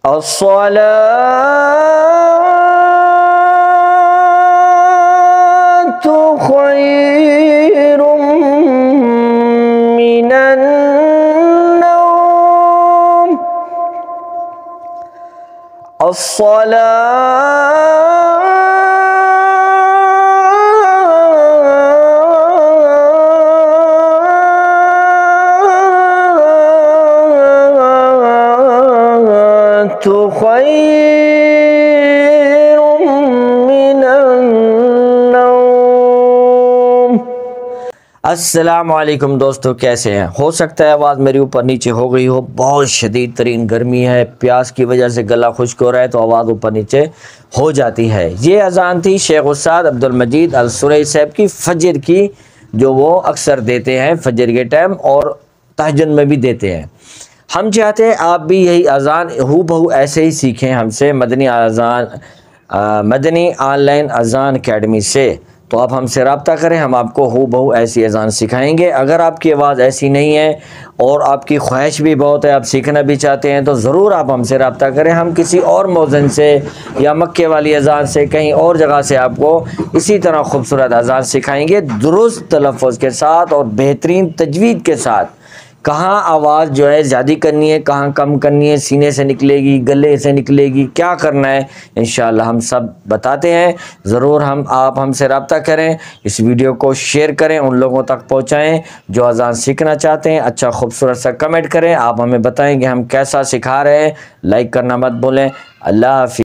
अस्सलातु खैरुम मिनन नौम। अस्सलातु खैरुम मिनन नौम। अस्सलाम वालेकुम दोस्तों, कैसे हैं? हो सकता है आवाज़ मेरी ऊपर नीचे हो गई हो, बहुत शदीद तरीन गर्मी है, प्यास की वजह से गला खुश्क हो रहा है तो आवाज़ ऊपर नीचे हो जाती है। ये अजान थी शेख उस्ताद अब्दुल मजीद अल सुरई साहब की फजर की, जो वो अक्सर देते हैं फजर के टाइम और तहज्जुद में भी देते हैं। हम चाहते हैं आप भी यही अजान हू बहू ऐसे ही सीखें हमसे, मदनी ऑनलाइन अजान अकेडमी से। तो आप हमसे रब्ता करें, हम आपको हू बहू ऐसी अजान सिखाएंगे। अगर आपकी आवाज़ ऐसी नहीं है और आपकी ख्वाहिश भी बहुत है, आप सीखना भी चाहते हैं, तो ज़रूर आप हमसे रब्ता करें। हम किसी और मौज़न से या मक्के वाली अजान से, कहीं और जगह से आपको इसी तरह खूबसूरत अजान सिखाएंगे, दुरुस्त तलफ़्फ़ुज़ के साथ और बेहतरीन तजवीद के साथ। कहाँ आवाज़ जो है ज़्यादा करनी है, कहाँ कम करनी है, सीने से निकलेगी, गले से निकलेगी, क्या करना है, इंशाअल्लाह हम सब बताते हैं। ज़रूर आप हमसे रब्ता करें, इस वीडियो को शेयर करें, उन लोगों तक पहुँचाएँ जो अजान सीखना चाहते हैं। अच्छा खूबसूरत सा कमेंट करें, आप हमें बताएं कि हम कैसा सिखा रहे हैं। लाइक करना मत भूलें। अल्लाह हाफ़िज़।